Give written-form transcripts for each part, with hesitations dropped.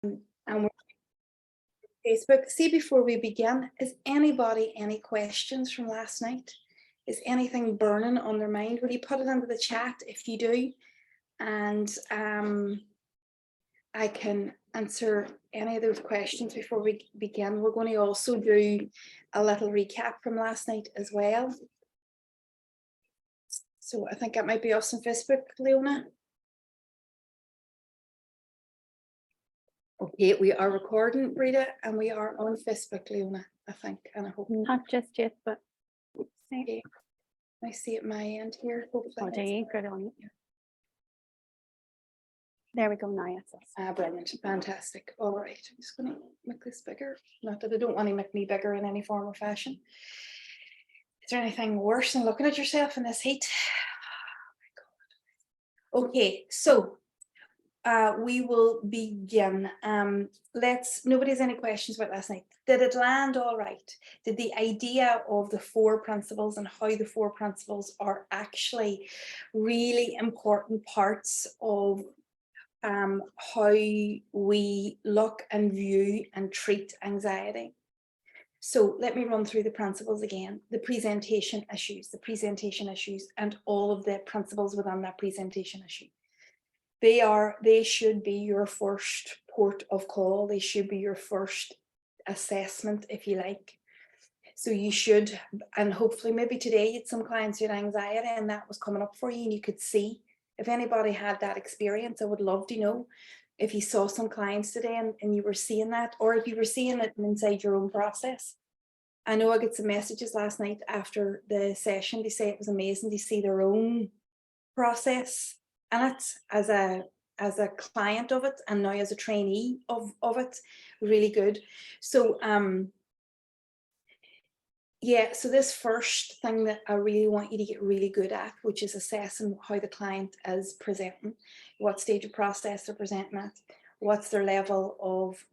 and we're Facebook. See, before we begin, is anybody any questions from last night? Is anything burning on their mind? Will you put it into the chat if you do? And I can answer any of those questions before we begin. We're going to also do a little recap from last night as well. So I think that might be us on Facebook, Leona. Okay, we are recording, Rita, and we are on Facebook, Leona, I think, and I hope. Not just yet, but Okay. I see at my end here. hopefully good on it. There we go now. Yes. Brilliant, fantastic. All right, I'm just going to make this bigger. Not that I don't want to make me bigger in any form or fashion. Is there anything worse than looking at yourself in this heat? Oh my God. Okay, so we will begin. Nobody has any questions about last night. Did it land all right? Did the idea of the 4 principles and how the 4 principles are actually really important parts of how we look and view and treat anxiety? So let me run through the principles again. The presentation issues, and all of the principles within that presentation issue. They should be your first port of call. They should be your first assessment, if you like. So you should, and hopefully maybe today you had some clients who had anxiety and that was coming up for you and you could see. If anybody had that experience, I would love to know if you saw some clients today and you were seeing that, or if you were seeing it inside your own process. I know I got some messages last night after the session. They say it was amazing to see their own process in it as a client of it, and now as a trainee of it. Really good. So yeah, so this first thing that I really want you to get really good at, which is assessing how the client is presenting, what stage of process they're presenting at, what's their level of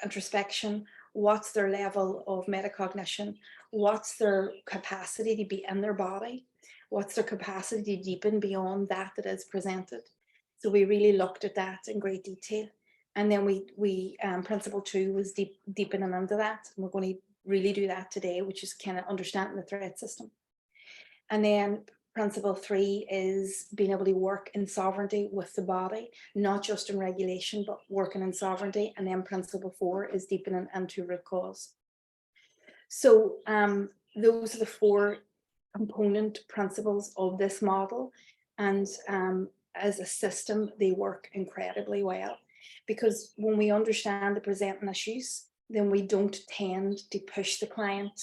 introspection, what's their level of metacognition, what's their capacity to be in their body, what's their capacity to deepen beyond that is presented. So we really looked at that in great detail. And then we principle 2 was deepening into that. And we're going to really do that today, which is kind of understanding the threat system. And then principle 3 is being able to work in sovereignty with the body, not just in regulation, but working in sovereignty. And then principle 4 is deepening into root cause. So those are the 4 component principles of this model. And as a system, they work incredibly well, because when we understand the presenting issues, then we don't tend to push the client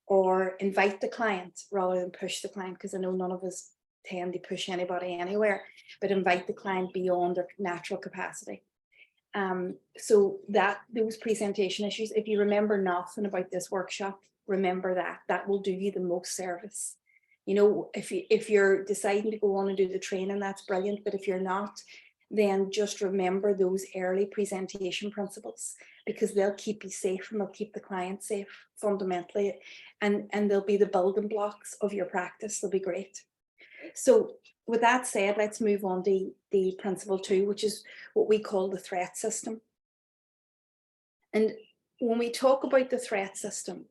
or invite the client rather than push the client, because I know none of us tend to push anybody anywhere, but invite the client beyond their natural capacity. So those presentation issues, if you remember nothing about this workshop, remember that will do you the most service. You know, if you're deciding to go on and do the training, that's brilliant. But if you're not, then just remember those early presentation principles, because they'll keep you safe and they'll keep the client safe fundamentally. And they'll be the building blocks of your practice. They'll be great. So with that said, let's move on to the principle 2, which is what we call the threat system. And when we talk about the threat system,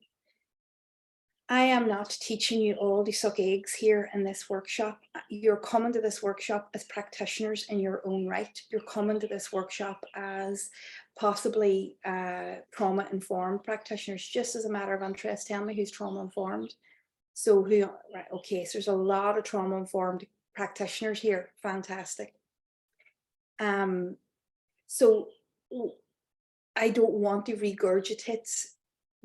I am not teaching you all to suck eggs here in this workshop. You're coming to this workshop as practitioners in your own right. You're coming to this workshop as possibly trauma-informed practitioners. Just as a matter of interest, tell me who's trauma-informed. So right, okay, so there's a lot of trauma-informed practitioners here. Fantastic. So I don't want to regurgitate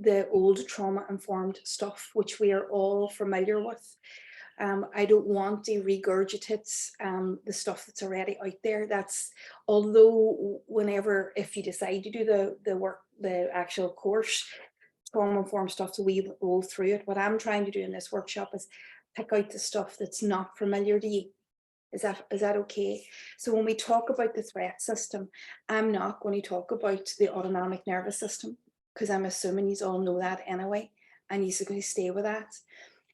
the old trauma-informed stuff, which we are all familiar with. I don't want to regurgitate the stuff that's already out there. That's, although if you decide to do the actual course, trauma-informed stuff, so we roll through it. What I'm trying to do in this workshop is pick out the stuff that's not familiar to you. Is that okay? So when we talk about the threat system, I'm not going to talk about the autonomic nervous system, because I'm assuming you all know that anyway, and you're going to stay with that.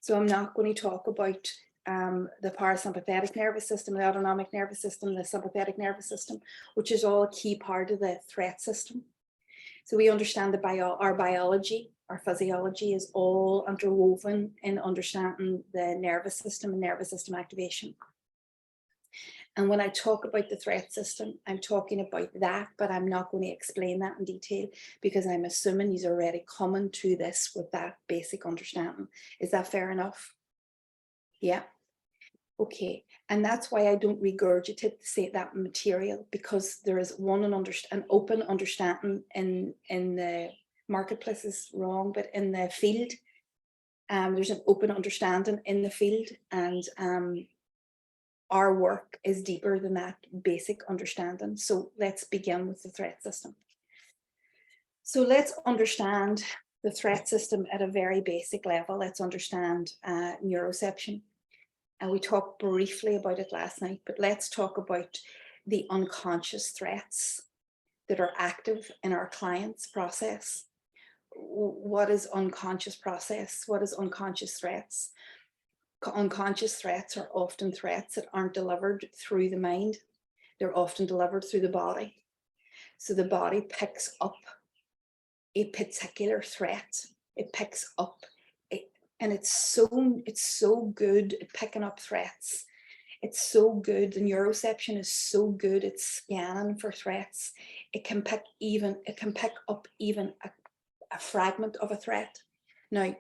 So I'm not going to talk about the parasympathetic nervous system, the autonomic nervous system, the sympathetic nervous system, which is all a key part of the threat system. So we understand our biology, our physiology is all interwoven in understanding the nervous system and nervous system activation. And when I talk about the threat system, I'm talking about that, but I'm not going to explain that in detail because I'm assuming you're already coming to this with that basic understanding. Is that fair enough? Yeah. Okay. And that's why I don't regurgitate that material, because there is an open understanding in the marketplace is wrong, but in the field, there's an open understanding in the field, and our work is deeper than that basic understanding. So let's begin with the threat system. So let's understand the threat system at a very basic level. Let's understand neuroception. And we talked briefly about it last night, but let's talk about the unconscious threats that are active in our client's process. What is unconscious process? What is unconscious threats? Unconscious threats are often threats that aren't delivered through the mind. They're often delivered through the body. So the body picks up a particular threat. It picks up, and it's so good at picking up threats. It's so good. The neuroception is so good at scanning for threats. It can pick up even a fragment of a threat. Now,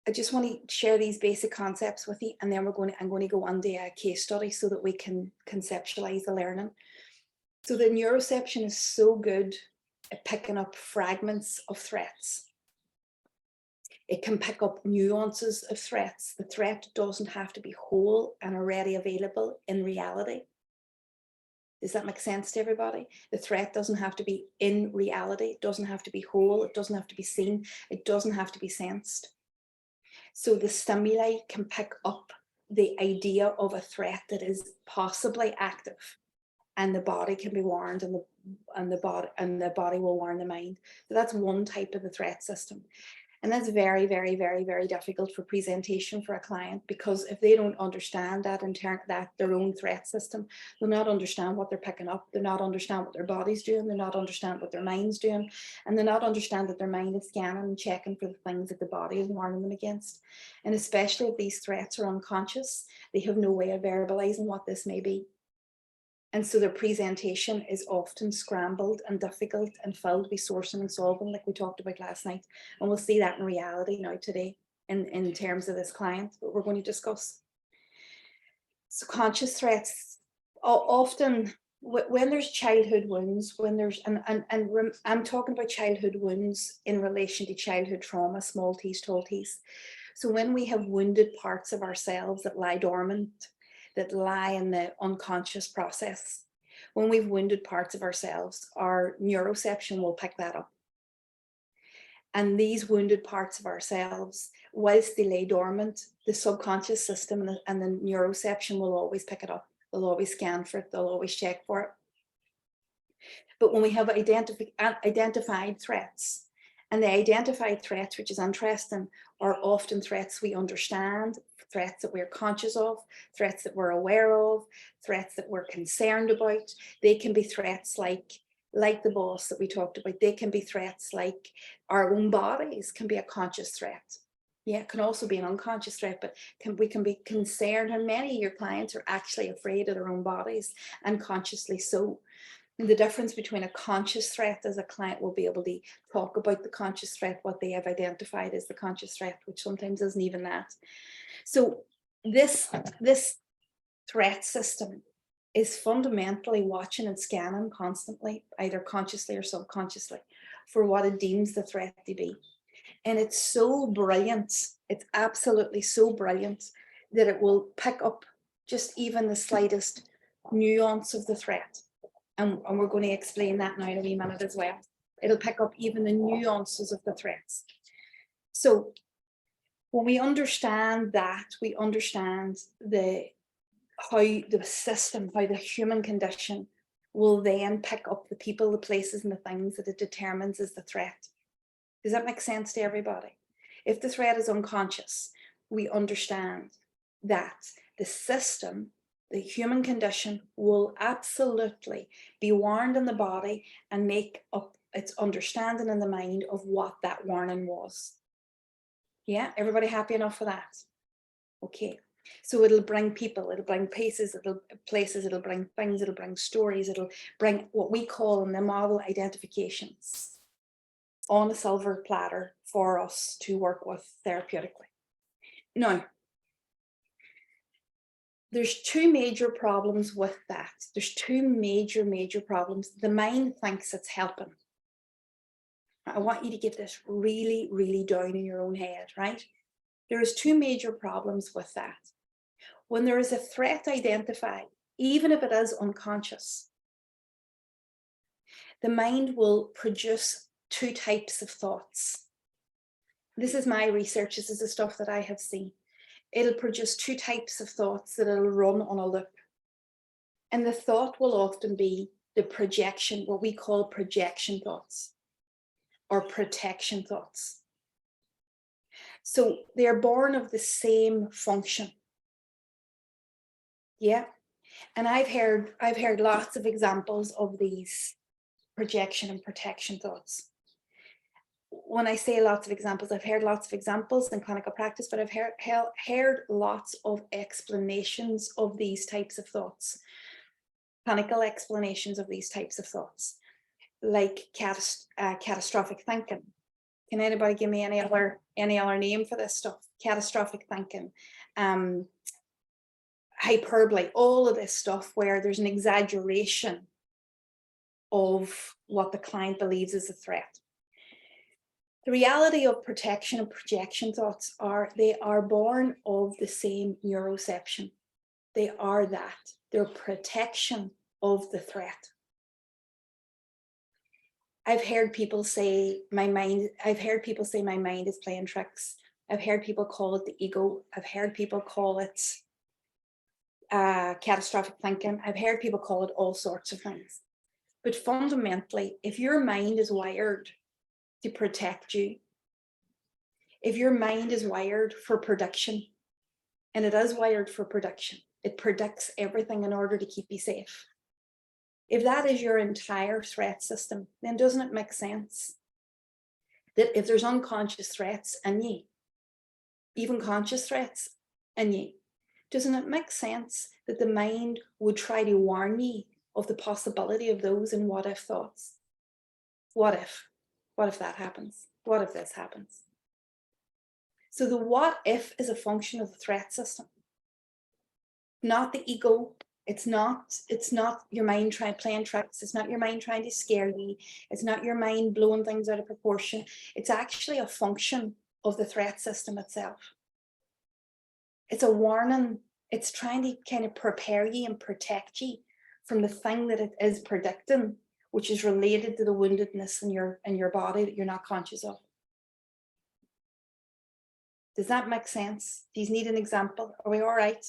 I just want to share these basic concepts with you, and then I'm going to go on to a case study so that we can conceptualize the learning. So the neuroception is so good at picking up fragments of threats. It can pick up nuances of threats. The threat doesn't have to be whole and already available in reality. Does that make sense to everybody? The threat doesn't have to be in reality. It doesn't have to be whole. It doesn't have to be seen. It doesn't have to be sensed. So the stimuli can pick up the idea of a threat that is possibly active, and the body can be warned, and the body will warn the mind. So that's one type of the threat system. And that's very, very, very, very difficult for presentation for a client, because if they don't understand that their own threat system, they'll not understand what they're picking up. They'll not understand what their body's doing. They'll not understand what their mind's doing. And they'll not understand that their mind is scanning and checking for the things that the body is warning them against. And especially if these threats are unconscious, they have no way of verbalizing what this may be. And so their presentation is often scrambled and difficult and filled with sourcing and solving, like we talked about last night. And we'll see that in reality now today in terms of this client that we're going to discuss. So conscious threats, often when there's childhood wounds, I'm talking about childhood wounds in relation to childhood trauma, small t's, tall t's. So when we have wounded parts of ourselves that lie dormant, that lie in the unconscious process. When we've wounded parts of ourselves, our neuroception will pick that up. And these wounded parts of ourselves, whilst they lay dormant, the subconscious system and the neuroception will always pick it up. They'll always scan for it. They'll always check for it. But when we have identified threats, and the identified threats, which is interesting, are often threats we understand, threats that we're conscious of, threats that we're aware of, threats that we're concerned about. They can be threats like the boss that we talked about. They can be threats like our own bodies can be a conscious threat. Yeah, it can also be an unconscious threat, but we can be concerned, and many of your clients are actually afraid of their own bodies, and consciously so. And the difference between a conscious threat, as a client will be able to talk about the conscious threat, what they have identified as the conscious threat, which sometimes isn't even that. So this threat system is fundamentally watching and scanning constantly, either consciously or subconsciously, for what it deems the threat to be. And it's so brilliant, it's absolutely so brilliant, that it will pick up just even the slightest nuance of the threat. And we're going to explain that now in a wee minute as well. It'll pick up even the nuances of the threats. So when we understand that, we understand how the system, how the human condition will then pick up the people, the places, and the things that it determines as the threat. Does that make sense to everybody? If the threat is unconscious, we understand that the system, the human condition, will absolutely be warned in the body and make up its understanding in the mind of what that warning was. Yeah, everybody happy enough for that? Okay. So it'll bring people, it'll bring places, it'll bring things, it'll bring stories, it'll bring what we call in the model identifications on a silver platter for us to work with therapeutically. Now, there's two major problems with that. There's two major problems. The mind thinks it's helping. I want you to get this really, really down in your own head, right? There's two major problems with that. When there is a threat identified, even if it is unconscious, the mind will produce two types of thoughts. This is my research. This is the stuff that I have seen. It'll produce two types of thoughts that it'll run on a loop. And the thought will often be the projection, what we call projection thoughts or protection thoughts. So they're born of the same function. Yeah. And I've heard lots of examples of these projection and protection thoughts. When I say lots of examples, I've heard lots of examples in clinical practice, but I've heard lots of explanations of these types of thoughts, clinical explanations of these types of thoughts, like catastrophic thinking. Can anybody give me any other name for this stuff? Catastrophic thinking, hyperbole, all of this stuff where there's an exaggeration of what the client believes is a threat. The reality of protection and projection thoughts are they are born of the same neuroception. They are that. They're protection of the threat. I've heard people say my mind is playing tricks. I've heard people call it the ego. I've heard people call it catastrophic thinking. I've heard people call it all sorts of things. But fundamentally, if your mind is wired to protect you, if your mind is wired for prediction, and it is wired for prediction, it predicts everything in order to keep you safe. If that is your entire threat system, then doesn't it make sense that if there's unconscious threats in you, even conscious threats in you, doesn't it make sense that the mind would try to warn you of the possibility of those and what if thoughts? What if? What if that happens? What if this happens? So the what if is a function of the threat system, not the ego. It's not your mind playing tricks. It's not your mind trying to scare you. It's not your mind blowing things out of proportion. It's actually a function of the threat system itself. It's a warning. It's trying to kind of prepare you and protect you from the thing that it is predicting, which is related to the woundedness in your body that you're not conscious of. Does that make sense? Do you need an example? Are we all right?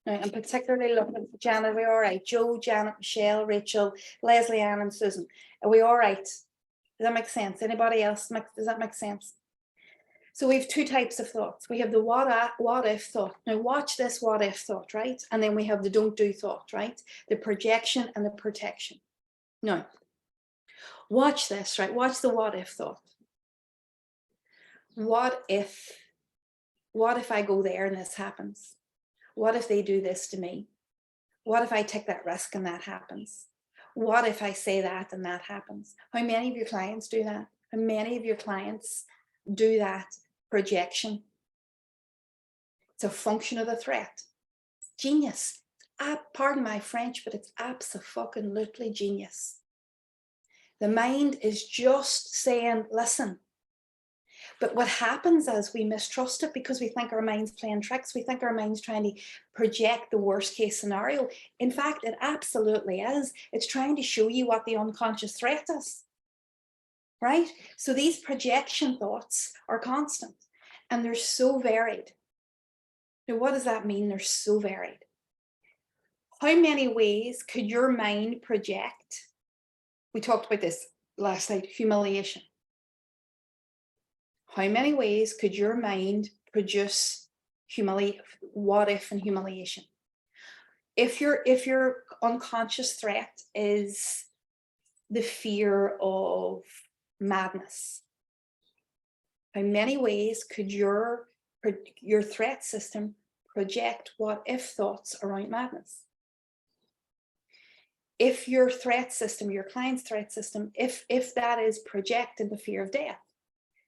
Now, I'm particularly looking for Janet. Are we all right? Joe, Janet, Michelle, Rachel, Leslie Ann, and Susan. Are we all right? Does that make sense? Anybody else? Does that make sense? So we have two types of thoughts. We have the what if thought. Now watch this what if thought, right? And then we have the don't do thought, right? The projection and the protection. Now, watch this, right? Watch the what if thought. What if I go there and this happens? What if they do this to me? What if I take that risk and that happens? What if I say that and that happens? How many of your clients do that? How many of your clients do that projection? It's a function of the threat. Genius. Pardon my French, but it's abso-fucking-lutely genius. The mind is just saying, listen. But what happens is we mistrust it because we think our mind's playing tricks. We think our mind's trying to project the worst case scenario. In fact, it absolutely is. It's trying to show you what the unconscious threat is, right? So these projection thoughts are constant and they're so varied. Now, what does that mean? They're so varied. How many ways could your mind project? We talked about this last night, humiliation. How many ways could your mind produce what if and humiliation. If your unconscious threat is the fear of madness, how many ways could your threat system project what if thoughts around madness? If your threat system, your client's threat system, if that is projecting the fear of death,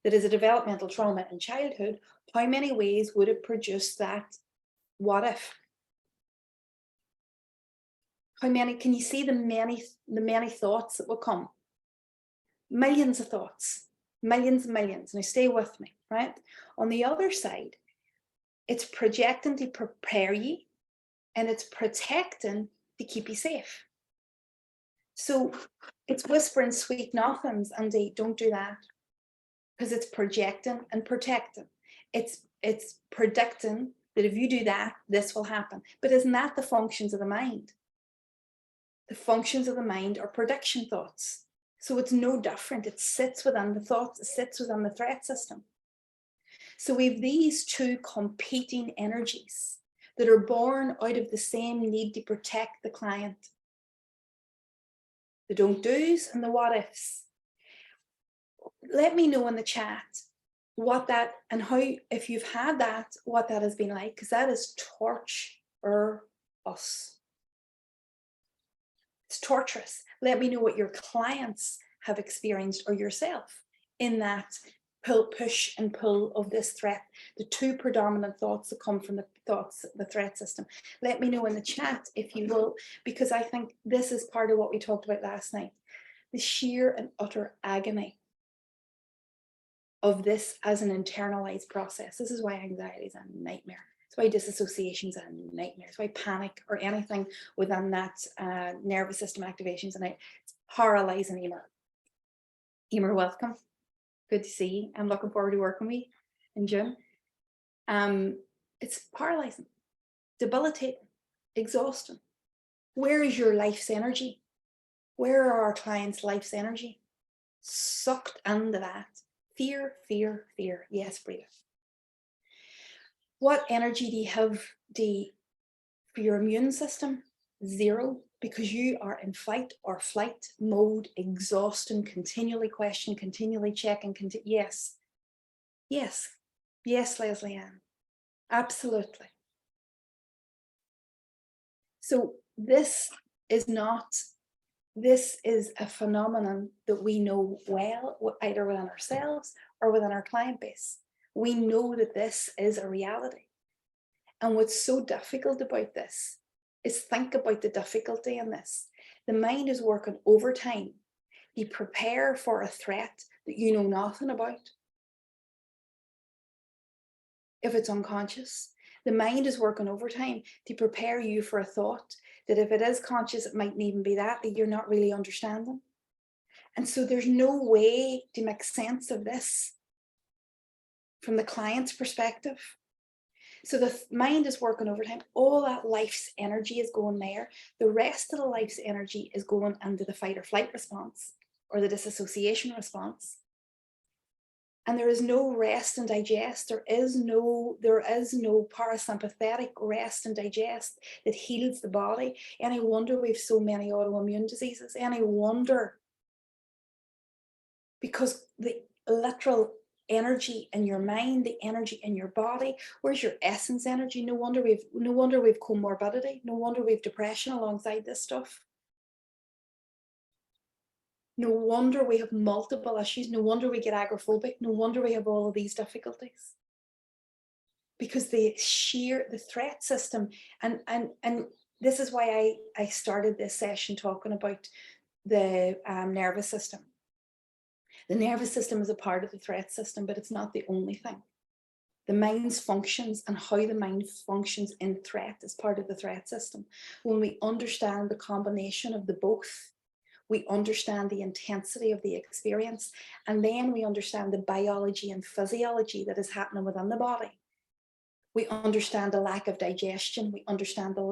that is a developmental trauma in childhood, how many ways would it produce that what if? How many, can you see the many thoughts that will come? Millions of thoughts, millions and millions. Now stay with me, right? On the other side, it's projecting to prepare you, and it's protecting to keep you safe. So it's whispering sweet nothings and they don't do that, because it's projecting and protecting. It's predicting that if you do that, this will happen. But isn't that the functions of the mind? The functions of the mind are prediction thoughts. So it's no different. It sits within the thoughts, it sits within the threat system. So we have these two competing energies that are born out of the same need to protect the client. The don't do's and the what ifs. Let me know in the chat what that and how, if you've had that, what that has been like, because that is torture us. It's torturous. Let me know what your clients have experienced or yourself in that push and pull of this threat, the two predominant thoughts that come from the threat system. Let me know in the chat if you will, because I think this is part of what we talked about last night, the sheer and utter agony of this as an internalized process. This is why anxiety is a nightmare. It's why disassociation is a nightmare. It's why panic or anything within that nervous system activations, and it's paralyzing. Emer, welcome. Good to see you. I'm looking forward to working with you in June. It's paralyzing, debilitating, exhausting. Where is your life's energy? Where are our clients' life's energy? Sucked into that. Fear, fear, fear. Yes, breathe. What energy do you have for your immune system? Zero, because you are in fight or flight mode, exhausting, continually question, continually checking. Yes, yes, yes, Leslie Ann, absolutely. So this is a phenomenon that we know well, either within ourselves or within our client base. We know that this is a reality. And what's so difficult about this is think about the difficulty in this. The mind is working overtime to prepare for a threat that you know nothing about. If it's unconscious, the mind is working overtime to prepare you for a thought that if it is conscious, it mightn't even be that you're not really understanding. And so there's no way to make sense of this from the client's perspective. So the mind is working overtime. All that life's energy is going there. The rest of the life's energy is going into the fight or flight response or the disassociation response. And there is no rest and digest. There is no parasympathetic rest and digest that heals the body. Any wonder we've so many autoimmune diseases? Any wonder? Because the literal energy in your mind, the energy in your body, where's your essence energy? No wonder we've comorbidity. No wonder we've depression alongside this stuff. No wonder we have multiple issues. No wonder we get agoraphobic. No wonder we have all of these difficulties. Because the threat system, and this is why I started this session talking about the nervous system. The nervous system is a part of the threat system, but it's not the only thing. The mind's functions and how the mind functions in threat is part of the threat system. When we understand the combination of the both, we understand the intensity of the experience, and then we understand the biology and physiology that is happening within the body. We understand the lack of digestion. We understand the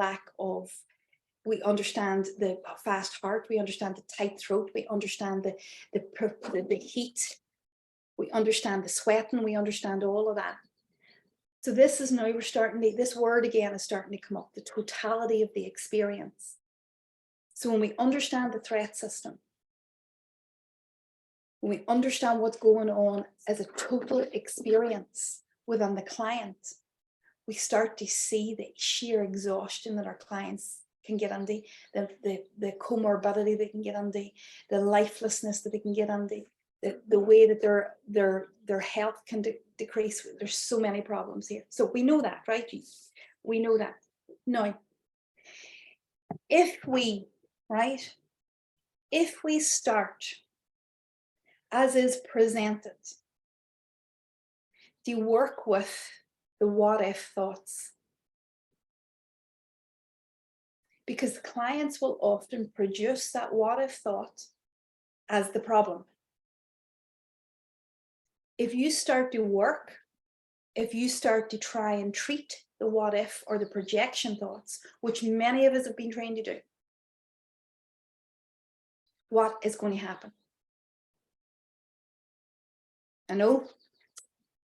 fast heart. We understand the tight throat. We understand the heat. We understand the sweating. We understand all of that. So this is now we're starting to, this word again is starting to come up, the totality of the experience. So when we understand the threat system, when we understand what's going on as a total experience within the client, we start to see the sheer exhaustion that our clients can get under, the comorbidity they can get under, the lifelessness that they can get under, the way that their health can decrease. There's so many problems here. So we know that, right? We know that. Now, if we start as is presented to work with the what if thoughts, because clients will often produce that what if thought as the problem. If you start to work, if you start to try and treat the what if or the projection thoughts, which many of us have been trained to do, what is going to happen? I know,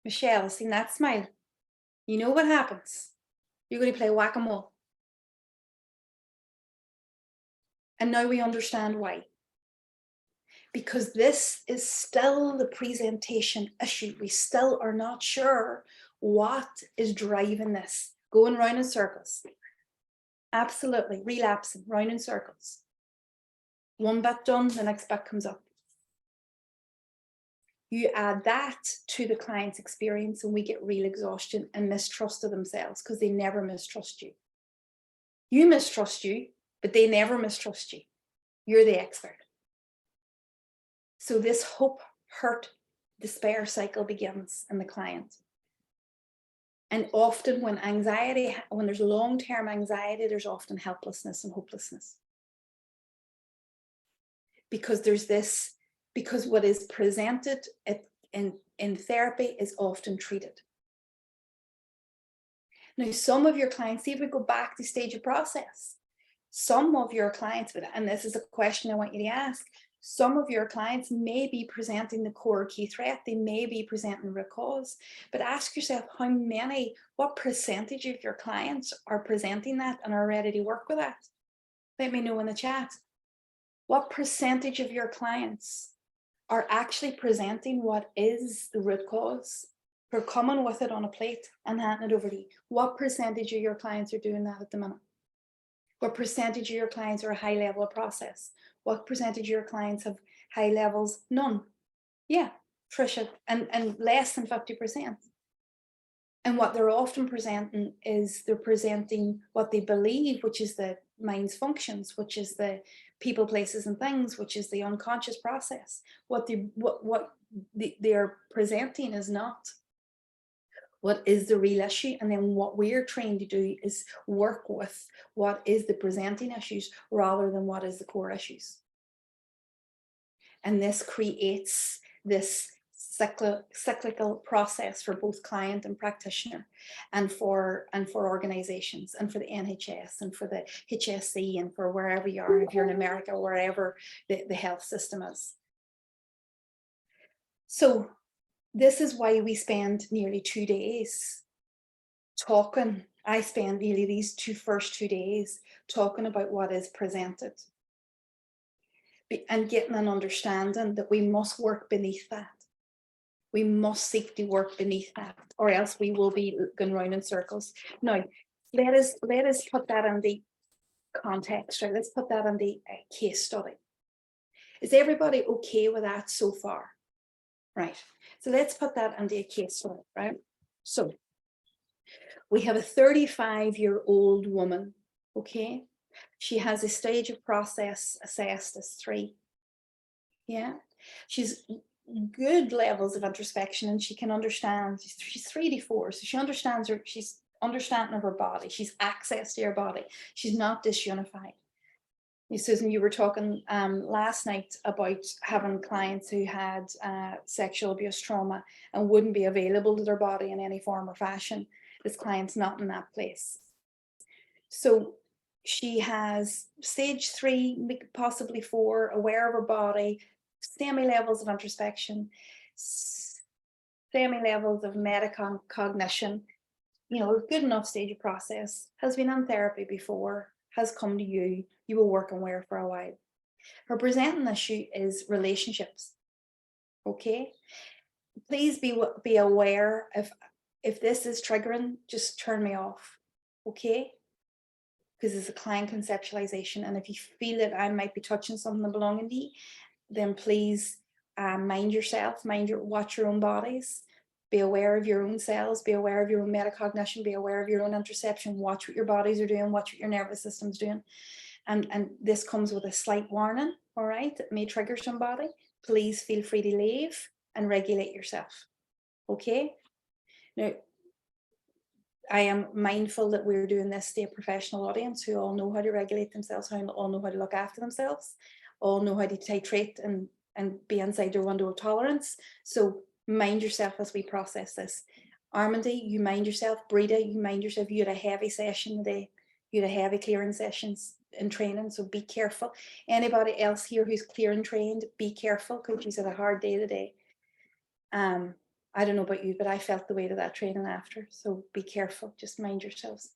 Michelle, seen that smile. You know what happens. You're going to play whack-a-mole. And now we understand why. Because this is still the presentation issue. We still are not sure what is driving this. Going round in circles. Absolutely, relapsing, round in circles. One bit done, the next bit comes up. You add that to the client's experience and we get real exhaustion and mistrust of themselves because they never mistrust you. You mistrust you, but they never mistrust you. You're the expert. So this hope, hurt, despair cycle begins in the client. And often when anxiety, when there's long-term anxiety, there's often helplessness and hopelessness. Because there's this, because what is presented in therapy is often treated. Now, some of your clients, see if we go back to stage of process, some of your clients, and this is a question I want you to ask, some of your clients may be presenting the core key threat, they may be presenting root cause, but ask yourself what percentage of your clients are presenting that and are ready to work with that? Let me know in the chat. What percentage of your clients are actually presenting what is the root cause? They're coming with it on a plate and handing it over to you. What percentage of your clients are doing that at the minute? What percentage of your clients are a high level of process? What percentage of your clients have high levels? None. Yeah, Trisha, and less than 50%. And what they're often presenting is they're presenting what they believe, which is the mind's functions, which is the people, places, and things, which is the unconscious process. What they're presenting is not what is the real issue. And then what we're trained to do is work with what is the presenting issues rather than what is the core issues. And this creates this cyclical process for both client and practitioner, and for organizations, and for the NHS, and for the HSE, and for wherever you are, if you're in America, wherever the health system is. So this is why we spend nearly 2 days talking. I spend nearly these first 2 days talking about what is presented and getting an understanding that we must work beneath that. We must seek to work beneath that, or else we will be going round in circles. Now, let us put that in the context, right? Let's put that in the case study. Is everybody okay with that so far? Right. So let's put that into a case study, right? So we have a 35-year-old woman, okay? She has a stage of process assessed as 3. Yeah. She's good levels of introspection and she can understand. She's 3 to 4, so she understands she's understanding of her body. She's access to her body. She's not disunified. Susan, you were talking last night about having clients who had sexual abuse trauma and wouldn't be available to their body in any form or fashion. This client's not in that place. So she has stage 3, possibly 4, aware of her body, semi-levels of introspection, semi-levels of metacognition, you know, a good enough stage of process, has been in therapy before, has come to you, you were working with her for a while. Her presenting issue is relationships. Okay. Please be aware if this is triggering, just turn me off. Okay. Because it's a client conceptualization. And if you feel that I might be touching something that belonging to you, then please mind yourself, watch your own bodies, be aware of your own cells, be aware of your own metacognition, be aware of your own interoception, watch what your bodies are doing, watch what your nervous system's doing. And this comes with a slight warning, all right, that may trigger somebody. Please feel free to leave and regulate yourself. Okay. Now, I am mindful that we're doing this to a professional audience who all know how to regulate themselves, who all know how to look after themselves, all know how to titrate and be inside their window of tolerance. So mind yourself as we process this. Armandi, you mind yourself. Breda, you mind yourself. You had a heavy session today. You had a heavy clearing sessions in training, so be careful. Anybody else here who's clearing trained, be careful because you've had a hard day today. I don't know about you, but I felt the weight of that training after. So be careful, just mind yourselves.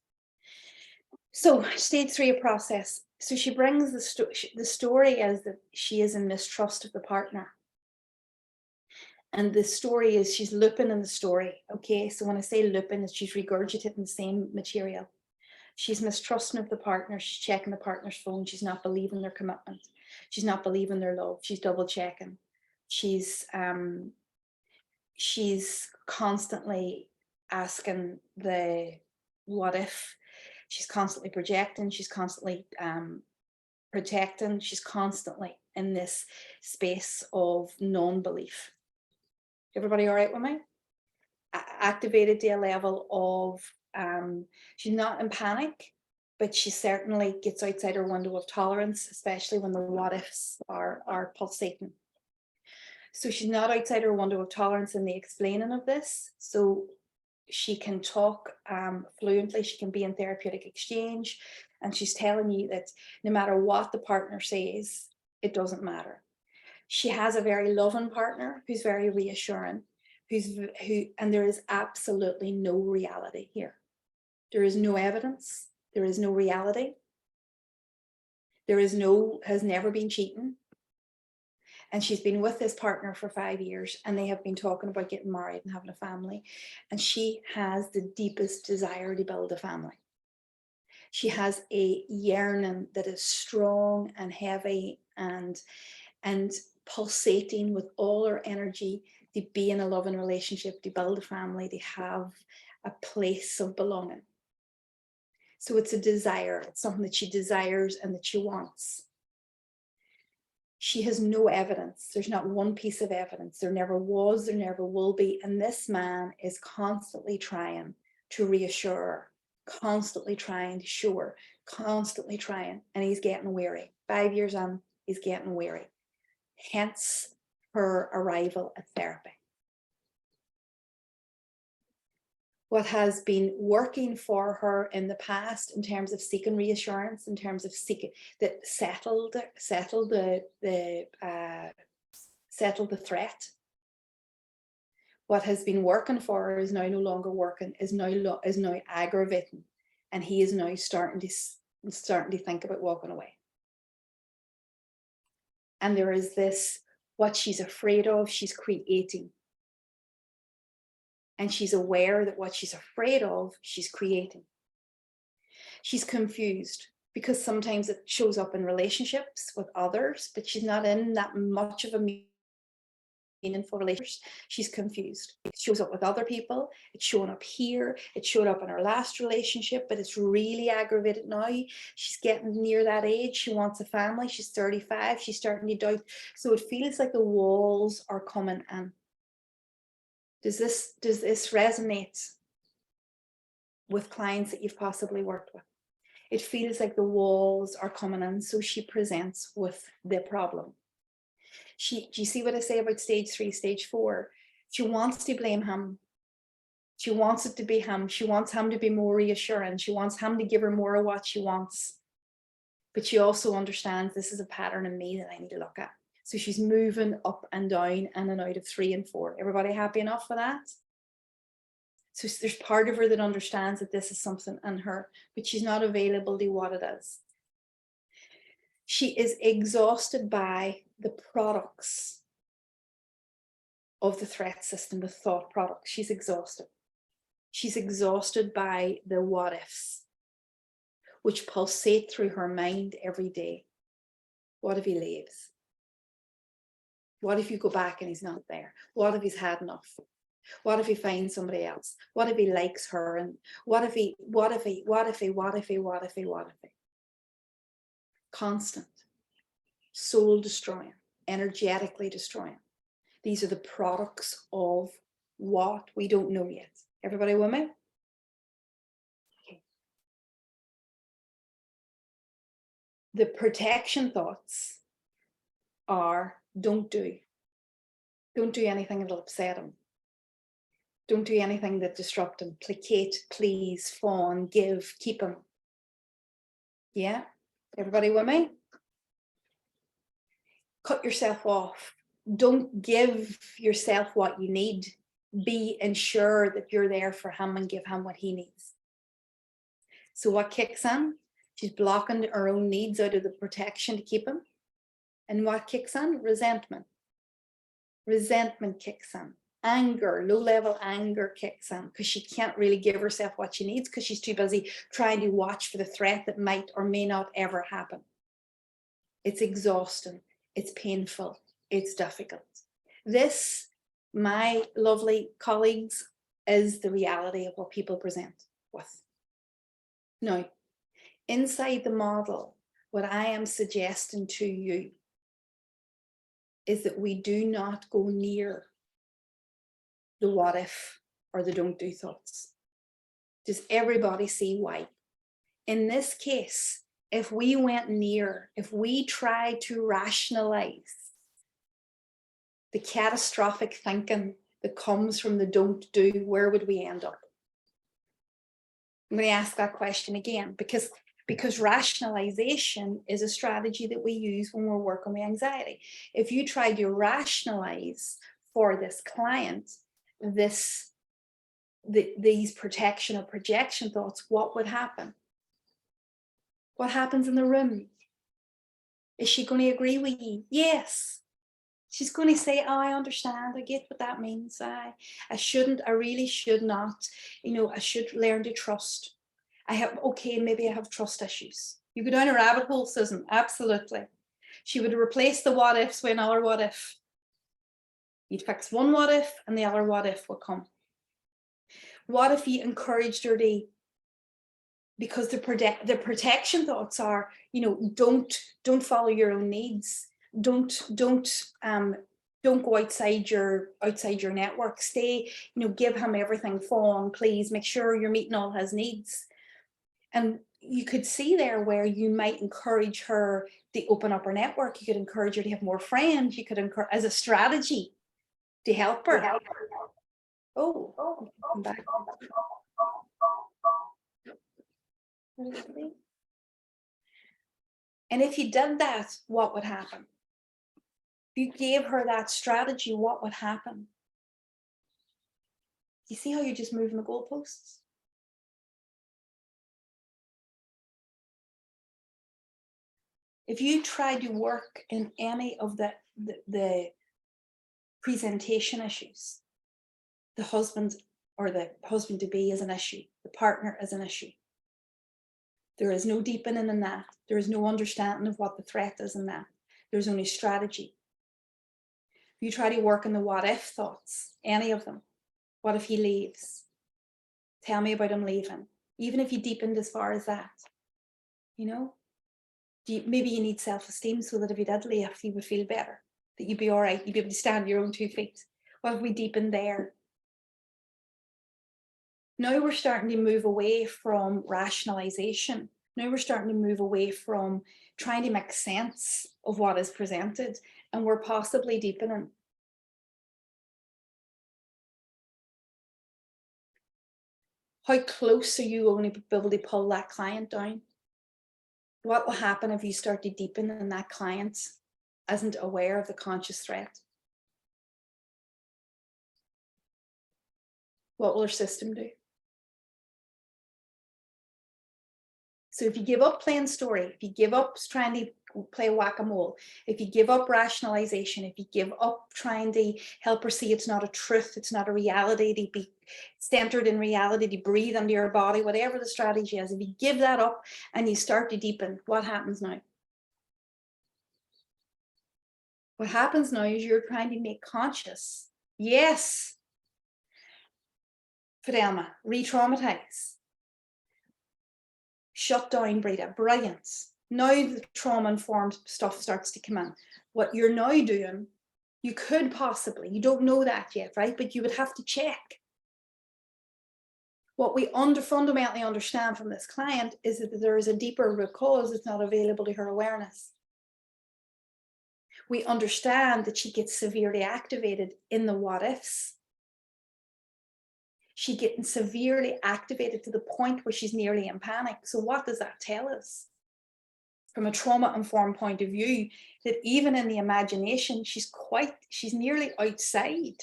So stage 3 of process. So she brings the story is that she is in mistrust of the partner. And the story is she's looping in the story. Okay, so when I say looping, she's regurgitating the same material. She's mistrusting of the partner. She's checking the partner's phone. She's not believing their commitment. She's not believing their love. She's double checking. She's constantly asking the what if. She's constantly projecting. She's constantly protecting. She's constantly in this space of non-belief. Everybody all right with me? Activated to a level of she's not in panic, but she certainly gets outside her window of tolerance, especially when the what ifs are pulsating. So she's not outside her window of tolerance in the explaining of this. So she can talk fluently, she can be in therapeutic exchange, and she's telling you that no matter what the partner says, it doesn't matter. She has a very loving partner who's very reassuring, and there is absolutely no reality here. There is no evidence. There is no reality. Has never been cheating. And she's been with this partner for 5 years, and they have been talking about getting married and having a family. And she has the deepest desire to build a family. She has a yearning that is strong and heavy and pulsating with all her energy to be in a loving relationship, to build a family, to have a place of belonging. So it's a desire. It's something that she desires and that she wants. She has no evidence. There's not one piece of evidence. There never was, there never will be. And this man is constantly trying to reassure her, constantly trying to show her, constantly trying, and he's getting weary. 5 years on, he's getting weary. Hence her arrival at therapy. What has been working for her in the past in terms of seeking reassurance, in terms of seeking that settled the threat. What has been working for her is now no longer working, is now aggravating, and he is now starting to think about walking away. And there is this, what she's afraid of, she's creating. And she's aware that what she's afraid of, she's creating. She's confused because sometimes it shows up in relationships with others, but she's not in that much of a meaningful relationship. She's confused. It shows up with other people. It's showing up here. It showed up in her last relationship, but it's really aggravated now. She's getting near that age. She wants a family. She's 35. She's starting to doubt. So it feels like the walls are coming in. Does this resonate with clients that you've possibly worked with? It feels like the walls are coming in, so she presents with the problem. Do you see what I say about stage 3, stage 4? She wants to blame him. She wants it to be him. She wants him to be more reassuring. She wants him to give her more of what she wants. But she also understands this is a pattern in me that I need to look at. So she's moving up and down and out of 3 and 4. Everybody happy enough for that? So there's part of her that understands that this is something in her, but she's not available to what it is. She is exhausted by the products of the threat system, the thought products. She's exhausted. She's exhausted by the what ifs, which pulsate through her mind every day. What if he leaves? What if you go back and he's not there? What if he's had enough? What if he finds somebody else? What if he likes her? And what if he? Constant, soul destroying, energetically destroying. These are the products of what we don't know yet. Everybody with me? Okay. The protection thoughts are don't do anything that'll upset him. Don't do anything that disrupt him. Placate, please, fawn, give, keep him. Yeah? Everybody with me? Cut yourself off. Don't give yourself what you need. Ensure that you're there for him and give him what he needs. So what kicks in? She's blocking her own needs out of the protection to keep him. And what kicks in? Resentment. Resentment kicks in. Anger, low-level anger kicks in because she can't really give herself what she needs because she's too busy trying to watch for the threat that might or may not ever happen. It's exhausting. It's painful. It's difficult. This, my lovely colleagues, is the reality of what people present with. Now, inside the model, what I am suggesting to you is that we do not go near the what if or the don't do thoughts. Does everybody see why? In this case, if we went near, if we tried to rationalize the catastrophic thinking that comes from the don't do, where would we end up? I'm going to ask that question again because rationalization is a strategy that we use when we're working with anxiety. If you try to rationalize for this client these protection or projection thoughts, what would happen? What happens in the room? Is she going to agree with you? Yes. She's going to say, oh, I understand. I get what that means. I really should not. I should learn to trust. Maybe I have trust issues. You go down a rabbit hole, Susan. Absolutely. She would replace the what ifs with another what if. You'd fix one what if and the other what if would come. What if you encouraged her to, because the protection thoughts are, don't follow your own needs. Don't go outside your network. Stay, give him everything, fawn, please, make sure you're meeting all his needs. And you could see there where you might encourage her to open up her network. You could encourage her to have more friends. You could encourage as a strategy to help her. Come back. And if you did that, what would happen? If you gave her that strategy, what would happen? You see how you're just moving the goalposts? If you try to work in any of the presentation issues, the husband or the husband-to-be is an issue, the partner is an issue. There is no deepening in that. There is no understanding of what the threat is in that. There's only strategy. If you try to work in the what if thoughts, any of them, what if he leaves? Tell me about him leaving. Even if you deepened as far as that, maybe you need self-esteem so that if you did leave, you would feel better, that you'd be all right, you'd be able to stand on your own 2 feet. What if we deepen there? Now we're starting to move away from rationalization. Now we're starting to move away from trying to make sense of what is presented, and we're possibly deepening. How close are you going to be able to pull that client down? What will happen if you start to deepen and that client isn't aware of the conscious threat? What will her system do? So if you give up playing story, if you give up trying to play whack-a-mole, if you give up rationalization, if you give up trying to help her see it's not a truth, it's not a reality, to be centered in reality, to breathe into your body, whatever the strategy is, if you give that up and you start to deepen, what happens now? What happens now is you're trying to make conscious. Yes. Fidelma, re-traumatize. Shut down, Breda, brilliance. Now the trauma-informed stuff starts to come in. What you're now doing, you could possibly, you don't know that yet, right? But you would have to check. What we fundamentally understand from this client is that there is a deeper root cause that's not available to her awareness. We understand that she gets severely activated in the what ifs. She's getting severely activated to the point where she's nearly in panic. So what does that tell us? From a trauma-informed point of view, that even in the imagination, she's nearly outside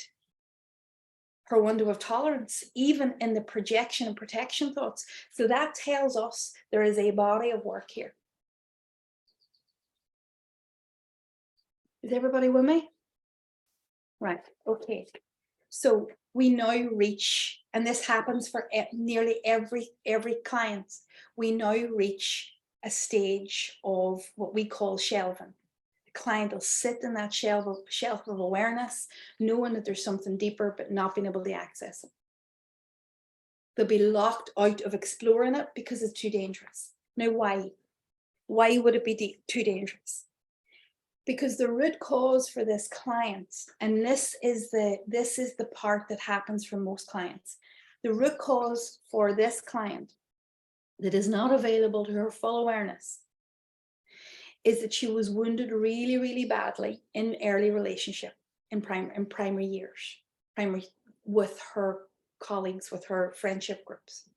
her window of tolerance, even in the projection and protection thoughts. So that tells us there is a body of work here. Is everybody with me? Right, okay. So we now reach, and this happens for nearly every client, we now reach a stage of what we call shelving. The client will sit in that shelf of awareness, knowing that there's something deeper, but not being able to access it. They'll be locked out of exploring it because it's too dangerous. Now, why? Why would it be too dangerous? Because the root cause for this client, and this is the part that happens for most clients, the root cause for this client that is not available to her full awareness is that she was wounded really, really badly in early relationship in primary years, with her colleagues, with her friendship groups.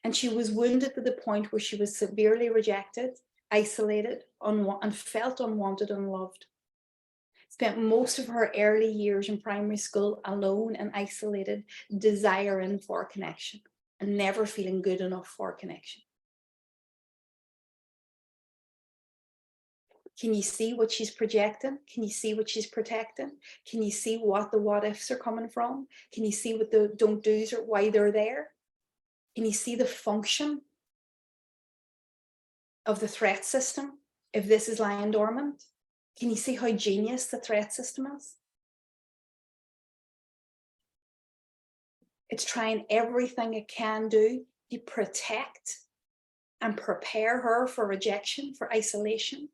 And she was wounded to the point where she was severely rejected, isolated, and felt unwanted and unloved. Spent most of her early years in primary school alone and isolated, desiring for connection and never feeling good enough for connection. Can you see what she's projecting? Can you see what she's protecting? Can you see what the what ifs are coming from? Can you see what the don't do's or why they're there? Can you see the function of the threat system if this is lying dormant? Can you see how genius the threat system is? It's trying everything it can do to protect and prepare her for rejection, for isolation.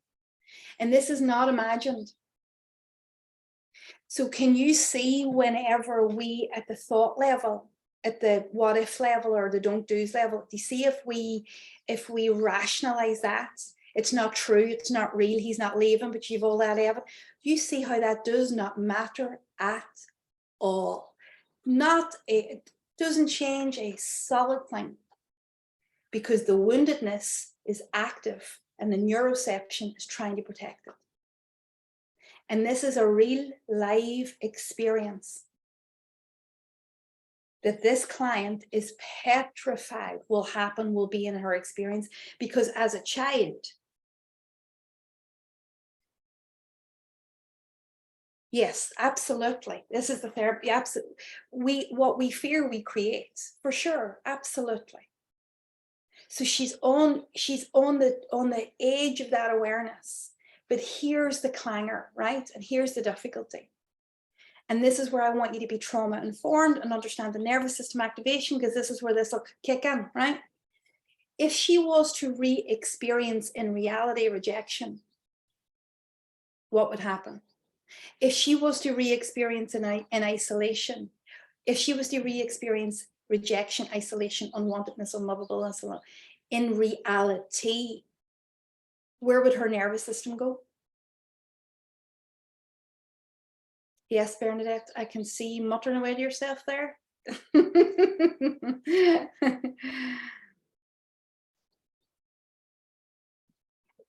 And this is not imagined. So can you see whenever we at the thought level, at the what if level or the don't do's level, do you see if we rationalize that, it's not true, it's not real, he's not leaving, but you've all that evidence, you see how that does not matter at all. It doesn't change a solid thing, because the woundedness is active and the neuroception is trying to protect it. And this is a real live experience that this client is petrified will be in her experience, because as a child, yes, absolutely. This is the therapy. Absolutely. What we fear, we create, for sure. Absolutely. So she's on the edge of that awareness, but here's the clangor, right? And here's the difficulty. And this is where I want you to be trauma informed and understand the nervous system activation, because this is where this will kick in, right? If she was to re-experience in reality rejection, what would happen? If she was to re-experience in isolation, if she was to re-experience rejection, isolation, unwantedness, unlovableness, in reality, where would her nervous system go? Yes, Bernadette, I can see you muttering away to yourself there.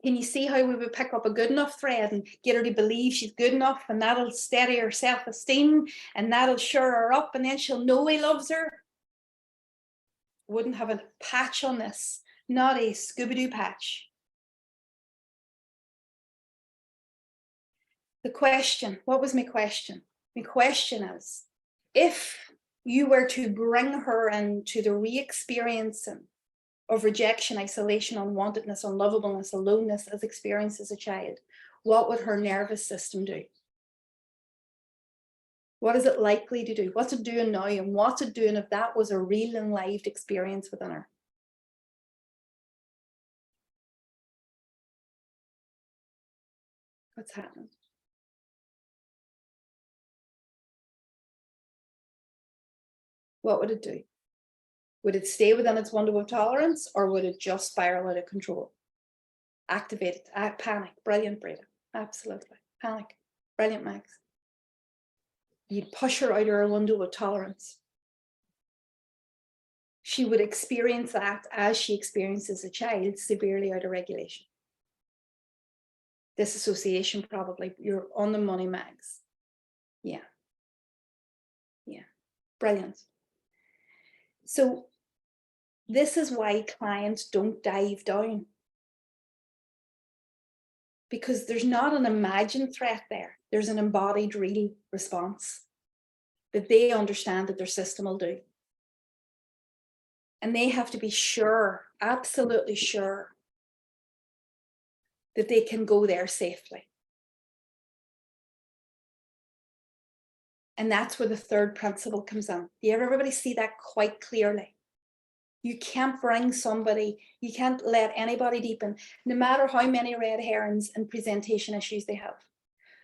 Can you see how we would pick up a good enough thread and get her to believe she's good enough, and that'll steady her self-esteem and that'll shore her up, and then she'll know he loves her? Wouldn't have a patch on this, not a Scooby-Doo patch. The question, what was my question? My question is, if you were to bring her into the re-experiencing of rejection, isolation, unwantedness, unlovableness, aloneness as experienced as a child, what would her nervous system do? What is it likely to do? What's it doing now? And what's it doing if that was a real and lived experience within her? What's happening? What would it do? Would it stay within its window of tolerance, or would it just spiral out of control? Activate it. Panic. Brilliant, Breda. Absolutely. Panic. Brilliant, Max. You'd push her out of her window of tolerance. She would experience that as she experienced as a child, severely out of regulation. Disassociation, probably. You're on the money, Max. Yeah. Yeah. Brilliant. So this is why clients don't dive down, because there's not an imagined threat there. There's an embodied real response that they understand that their system will do. And they have to be sure, absolutely sure, that they can go there safely. And that's where the third principle comes in. Do everybody see that quite clearly? You can't bring somebody, you can't let anybody deepen, no matter how many red herrings and presentation issues they have.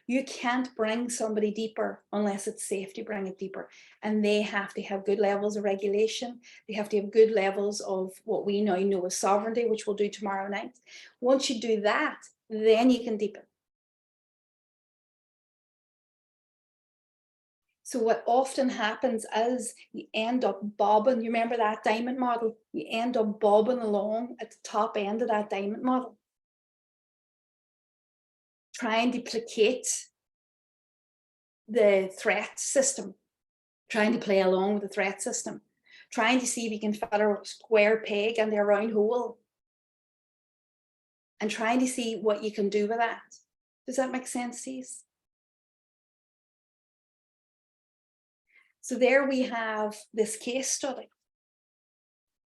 You can't bring somebody deeper unless it's safe to bring it deeper. And they have to have good levels of regulation. They have to have good levels of what we now know as sovereignty, which we'll do tomorrow night. Once you do that, then you can deepen. So what often happens is you end up bobbing. You remember that diamond model? You end up bobbing along at the top end of that diamond model, trying to placate the threat system, trying to play along with the threat system, trying to see if you can fit a square peg in their round hole, and trying to see what you can do with that. Does that make sense to you? So there we have this case study.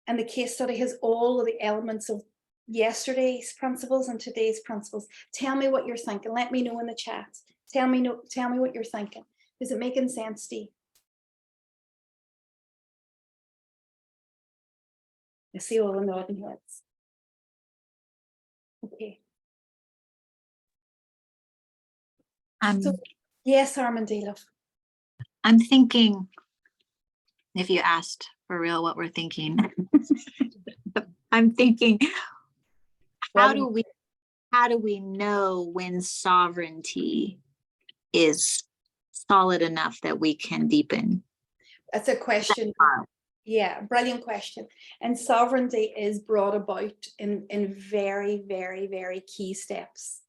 And the case study has all of the elements of yesterday's principles and today's principles. Tell me what you're thinking. Let me know in the chat. Tell me what you're thinking. Is it making sense, Steve? I see all the nodding heads. Okay. So, yes, Armandila. I'm thinking, if you asked for real what we're thinking, I'm thinking, how do we know when sovereignty is solid enough that we can deepen? That's a question. Yeah, brilliant question. And sovereignty is brought about in very, very, very key steps.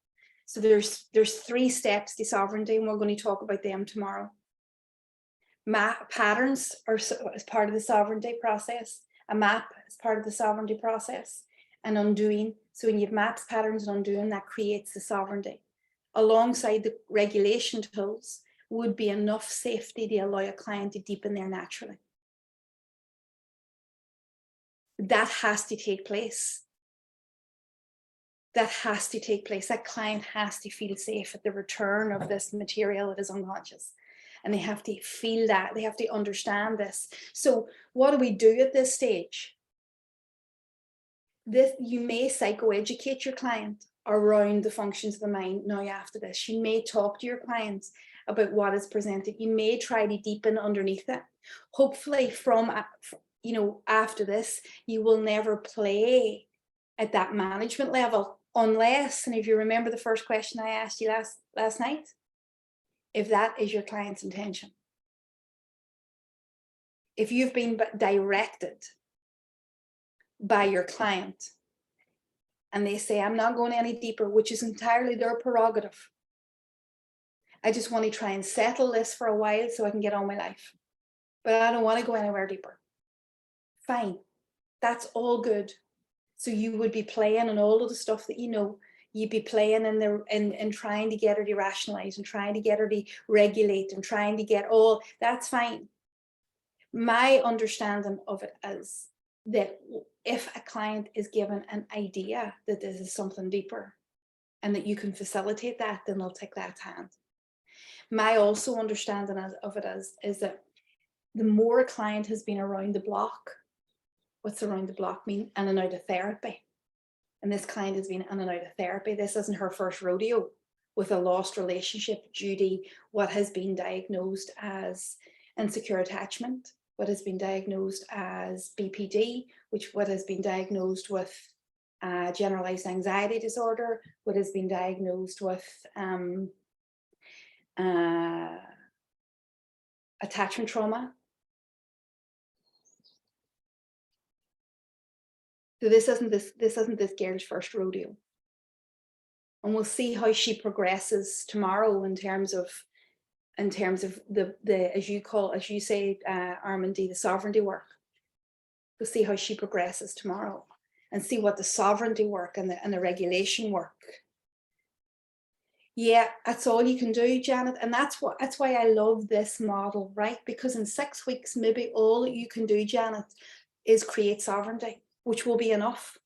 So there's 3 steps to sovereignty, and we're going to talk about them tomorrow. Patterns are as part of the sovereignty process. A map is part of the sovereignty process, and undoing. So when you have maps, patterns, and undoing, that creates the sovereignty. Alongside the regulation tools would be enough safety to allow a client to deepen there naturally. That has to take place. That has to take place. That client has to feel safe at the return of this material that is unconscious. And they have to feel that, they have to understand this. So what do we do at this stage? You may psychoeducate your client around the functions of the mind now after this. You may talk to your clients about what is presented. You may try to deepen underneath it. Hopefully after this, you will never play at that management level unless, and if you remember the first question I asked you last night, if that is your client's intention. If you've been directed by your client and they say, I'm not going any deeper, which is entirely their prerogative. I just want to try and settle this for a while so I can get on my life. But I don't want to go anywhere deeper. Fine. That's all good. So you would be playing on all of the stuff that you know. You'd be playing in trying to get her to rationalize and trying to get her to regulate and trying to get all, that's fine. My understanding of it is that if a client is given an idea that this is something deeper and that you can facilitate that, then they'll take that hand. My also understanding of it is that the more a client has been around the block, what's around the block mean? In and out of therapy. And this client has been in and out of therapy. This isn't her first rodeo with a lost relationship due to what has been diagnosed as insecure attachment, what has been diagnosed as BPD, what has been diagnosed with generalized anxiety disorder, what has been diagnosed with attachment trauma. So this isn't this girl's first rodeo. And we'll see how she progresses tomorrow in terms of the as you say, Armandi, the sovereignty work. We'll see how she progresses tomorrow and see what the sovereignty work and the regulation work. Yeah, that's all you can do, Janet. And that's why I love this model, right? Because in 6 weeks, maybe all that you can do, Janet, is create sovereignty, which will be enough.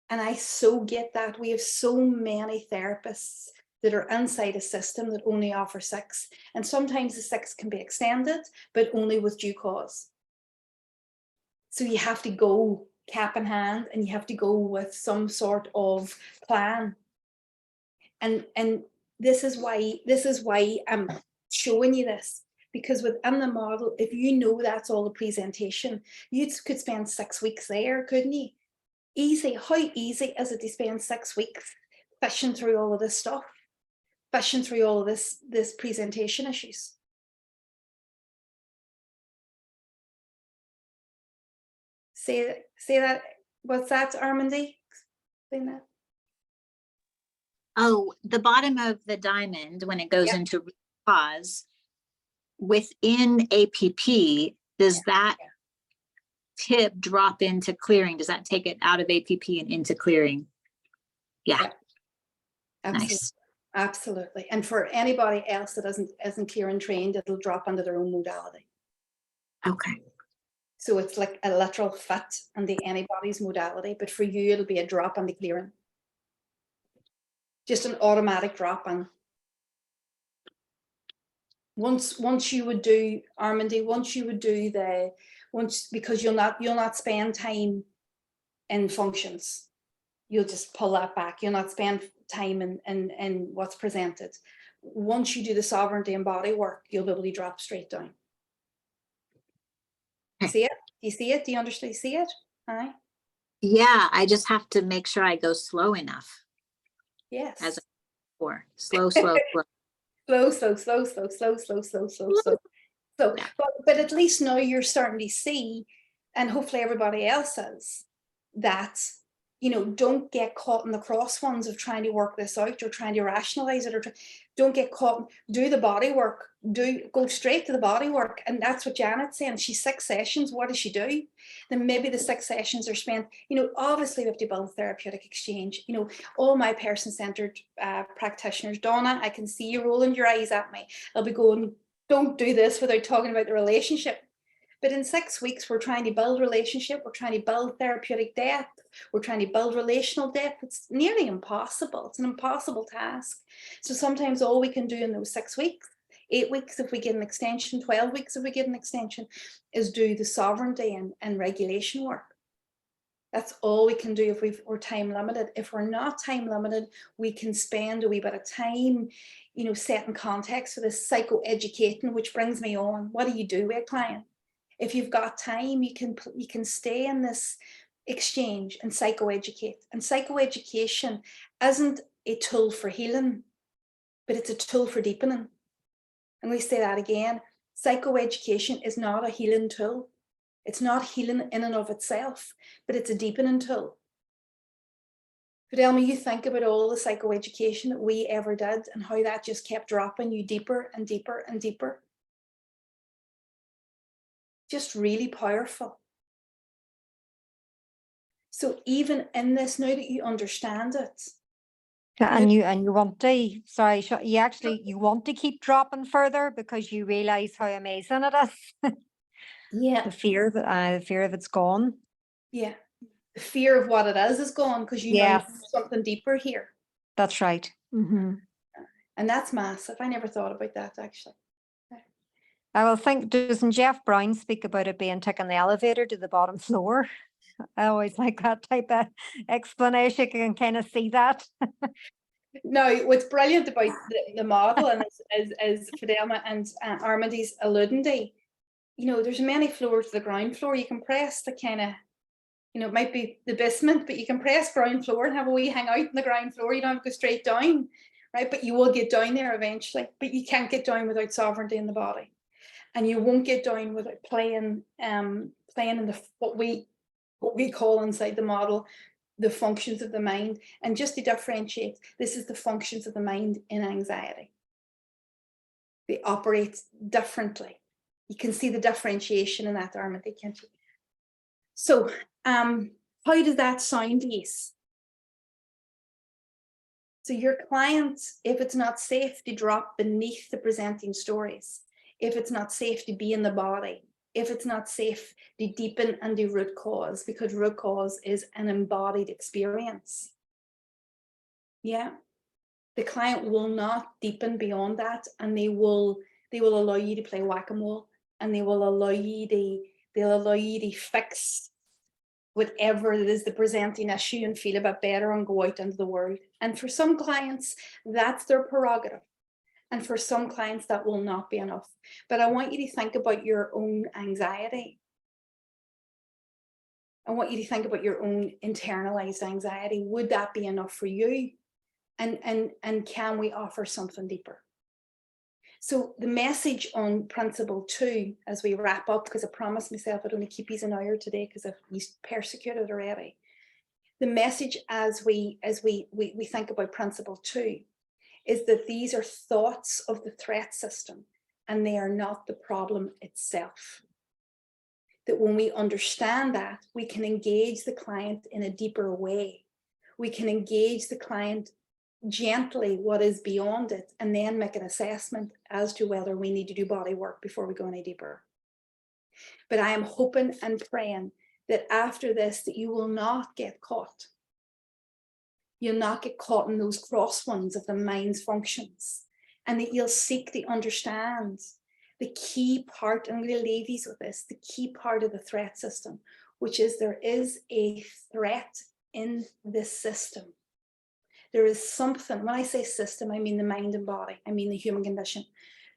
And I so get that. We have so many therapists that are inside a system that only offer 6. And sometimes the 6 can be extended, but only with due cause. So you have to go cap in hand and you have to go with some sort of plan. And this is why I'm showing you this, because within the model, if you know that's all the presentation, you could spend 6 weeks there, couldn't you? Easy. How easy is it to spend 6 weeks fishing through all of this stuff, fishing through all of this presentation issues? Say that. What's that, Armandi? Explain that. Oh, the bottom of the diamond, when it goes into root cause, within APP, does that tip drop into clearing? Does that take it out of APP and into clearing? Yeah. Absolutely. Nice. Absolutely. And for anybody else that isn't clear and trained, it'll drop under their own modality. Okay. So it's like a literal fit in anybody's modality, but for you, it'll be a drop on the clearing. Just an automatic drop on. Once you would do, Armandi, because you'll not spend time in functions. You'll just pull that back. You'll not spend time in what's presented. Once you do the sovereignty and body work, you'll be able to drop straight down. See it? Do you see it? Do you understand? See it? Aye. Yeah, I just have to make sure I go slow enough. Yes. As before. Slow, slow, slow. Slow. So, Yeah. but at least now you're starting to see, and hopefully everybody else is, that, don't get caught in the cross ones of trying to work this out or trying to rationalize it, or don't get caught. Do the body work. Go straight to the body work. And that's what Janet's saying. She's 6 sessions. What does she do? Then maybe the 6 sessions are spent, obviously we have to build therapeutic exchange. All my person-centered practitioners, Donna, I can see you rolling your eyes at me. I'll be going, don't do this without talking about the relationship. But in 6 weeks, we're trying to build relationship. We're trying to build therapeutic depth. We're trying to build relational depth. It's nearly impossible. It's an impossible task. So sometimes all we can do in those 6 weeks, 8 weeks if we get an extension, 12 weeks if we get an extension, is do the sovereignty and regulation work. That's all we can do if we're time limited. If we're not time limited, we can spend a wee bit of time, setting context for this psychoeducating, which brings me on. What do you do with a client? If you've got time, you can stay in this exchange and psychoeducate. And psychoeducation isn't a tool for healing, but it's a tool for deepening. And we say that again, psychoeducation is not a healing tool. It's not healing in and of itself, but it's a deepening tool. Fidelma, you think about all the psychoeducation that we ever did and how that just kept dropping you deeper and deeper and deeper. Just really powerful. So even in this, now that you understand it, And you want to, sorry, you want to keep dropping further because you realize how amazing it is. yeah, The fear of it's gone. yeah, the fear of what it is gone because you know Yes. there's something deeper here. That's right. Mm-hmm. And that's massive. I never thought about that actually. I will think, doesn't Jeff Brown speak about it being taking the elevator to the bottom floor? I always like that type of explanation. You can kind of see that. Now, what's brilliant about the model, and as Fidelma and Armidy's alluding to, you know, there's many floors to the ground floor. You can press the kind of, you know, it might be the basement, but you can press ground floor and have a wee hang out in the ground floor. You don't have to go straight down, right? But you will get down there eventually. But you can't get down without sovereignty in the body, and you won't get down without playing in the what we call inside the model the functions of the mind. And just to differentiate, this is the functions of the mind in anxiety. They operate differently. You can see the differentiation in that, Armity, can't you? So how does that sound, Ace? So your client, if it's not safe to drop beneath the presenting stories, if it's not safe to be in the body, if it's not safe to deepen and do root cause, because root cause is an embodied experience. Yeah, the client will not deepen beyond that, and they will allow you to play whack-a-mole, and they'll allow you to fix whatever it is the presenting issue and feel a bit better and go out into the world. And for some clients, that's their prerogative. And for some clients, that will not be enough. But I want you to think about your own anxiety. I want you to think about your own internalized anxiety. Would that be enough for you? And can we offer something deeper? So the message on principle 2, as we wrap up, because I promised myself I'd only keep these an hour today because I've persecuted already. The message as we think about principle 2 is that these are thoughts of the threat system and they are not the problem itself. That when we understand that, we can engage the client in a deeper way. We can engage the client gently what is beyond it and then make an assessment as to whether we need to do body work before we go any deeper. But I am hoping and praying that after this, that you will not get caught. You'll not get caught in those cross ones of the mind's functions, and that you'll seek to understand the key part. I'm going to leave you with this, the key part of the threat system, which is there is a threat in this system. There is something, when I say system, I mean the mind and body, I mean the human condition.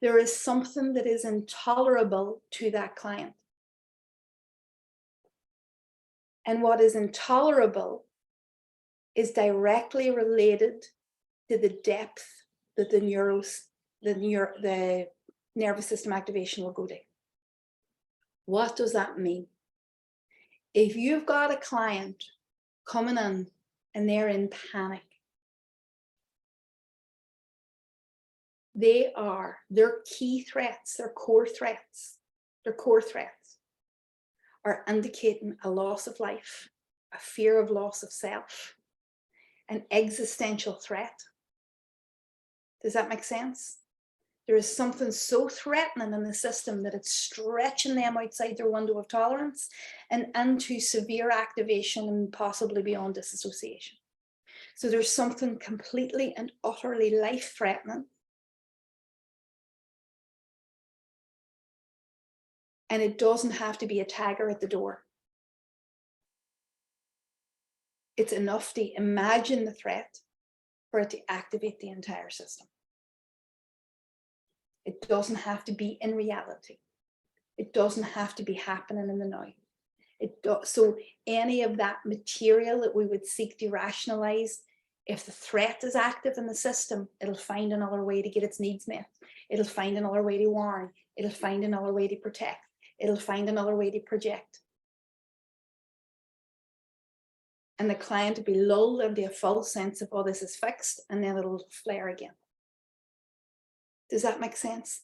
There is something that is intolerable to that client. And what is intolerable is directly related to the depth that the nervous system activation will go to. What does that mean? If you've got a client coming in and they're in panic, their key threats, their core threats are indicating a loss of life, a fear of loss of self, an existential threat. Does that make sense? There is something so threatening in the system that it's stretching them outside their window of tolerance and into severe activation and possibly beyond disassociation. So there's something completely and utterly life-threatening. And it doesn't have to be a tagger at the door. It's enough to imagine the threat for it to activate the entire system. It doesn't have to be in reality. It doesn't have to be happening in the now. So any of that material that we would seek to rationalize, if the threat is active in the system, it'll find another way to get its needs met. It'll find another way to warn. It'll find another way to protect. It'll find another way to project. and the client will be lulled into a false sense of, oh, this is fixed, and then it'll flare again. Does that make sense?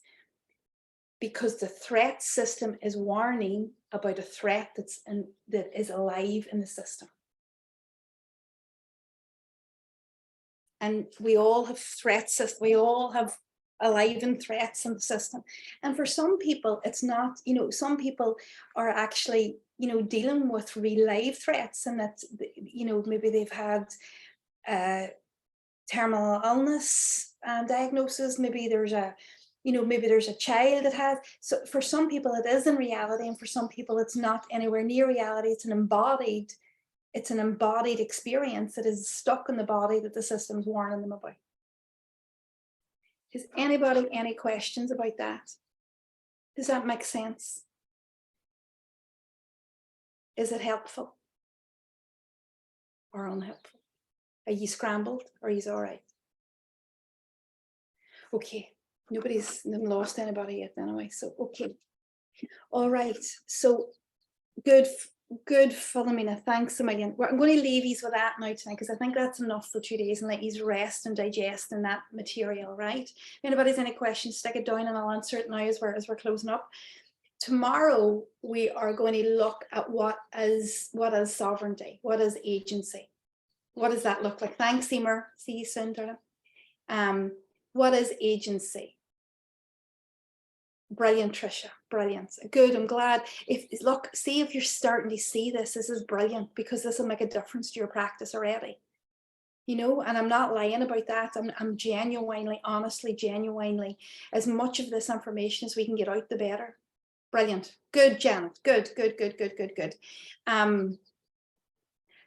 Because the threat system is warning about a threat that is alive in the system. And we all have threats, we all have alive and threats in the system. And for some people, it's not, you know, some people are actually, you know, dealing with real live threats, and that, you know, maybe they've had terminal illness diagnosis, maybe there's a, you know, maybe there's a child that has, so for some people it is in reality, and for some people it's not anywhere near reality. It's an embodied experience that is stuck in the body that the system's warning them about. Has anybody any questions about that? Does that make sense? Is it helpful or unhelpful? Are you scrambled, or are you all right? Okay, nobody's lost anybody yet anyway, so okay. All right, so good, Philomena, thanks a million. I'm going to leave you with that now tonight, because I think that's enough for 2 days, and let you rest and digest in that material, right? If anybody's any questions, stick it down and I'll answer it now as we're closing up. Tomorrow, we are going to look at what is sovereignty, what is agency. What does that look like? Thanks, Emer. See you soon, darling. What is agency? Brilliant, Tricia. Brilliant. Good. I'm glad. See if you're starting to see this. This is brilliant, because this will make a difference to your practice already. You know, and I'm not lying about that. I'm genuinely, honestly, genuinely, as much of this information as we can get out, the better. Brilliant. Good, Janet. Good.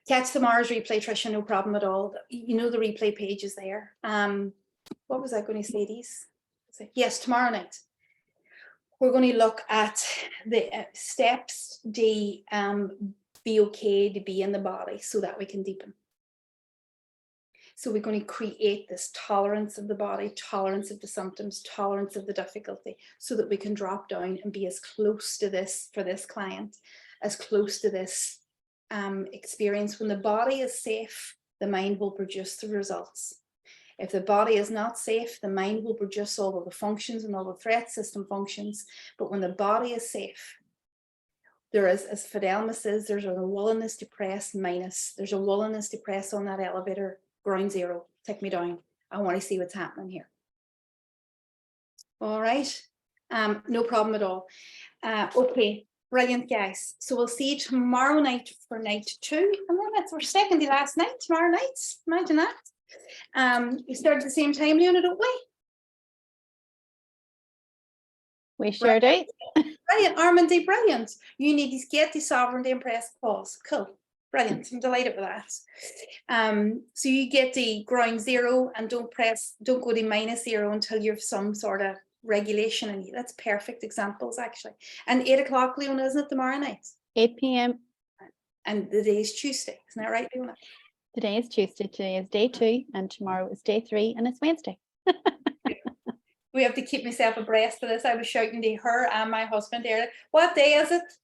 Catch tomorrow's replay, Tricia, no problem at all. You know, the replay page is there. What was I going to say, these? Yes, tomorrow night. We're going to look at the steps to be okay to be in the body, so that we can deepen. So we're going to create this tolerance of the body, tolerance of the symptoms, tolerance of the difficulty, so that we can drop down and be as close to this, for this client, as close to this experience. When the body is safe, the mind will produce the results. If the body is not safe, the mind will produce all of the functions and all the threat system functions. But when the body is safe, there is, as Fidelma says, there's a willingness to press minus. There's a willingness to press on that elevator, ground zero, take me down. I want to see what's happening here. All right, no problem at all. Okay. Brilliant, guys. So we'll see you tomorrow night for night 2. And then we're second to last night, tomorrow night. Imagine that. We start at the same time, Leona, don't we? We sure do. Brilliant, Armandi, brilliant. You need to get the sovereignty and press pause. Cool. Brilliant. I'm delighted with that. So you get the ground zero, and don't go to -0 until you have some sort of regulation in you. That's perfect examples, actually. And 8 o'clock, Leona, isn't it, tomorrow night? 8 p.m. And the day is Tuesday, isn't that right, Leona? Today is Tuesday, today is day 2, and tomorrow is day 3, and it's Wednesday. We have to keep myself abreast of this. I was shouting to her and my husband earlier, what day is it?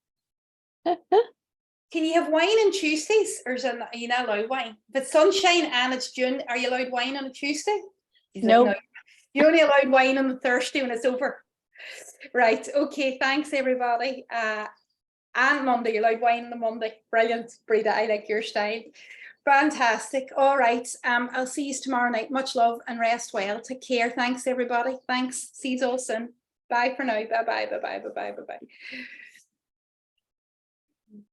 Can you have wine on Tuesdays, or are you not allowed wine? If it's sunshine and it's June, are you allowed wine on a Tuesday? No. Like, no. You're only allowed wine on the Thursday when it's over. Right. Okay. Thanks, everybody. And Monday, you're allowed wine on the Monday. Brilliant, Breda. I like your style. Fantastic. All right. I'll see you tomorrow night. Much love and rest well. Take care. Thanks, everybody. Thanks. See you all soon. Bye for now. Bye bye. Bye bye. Bye bye. Bye bye.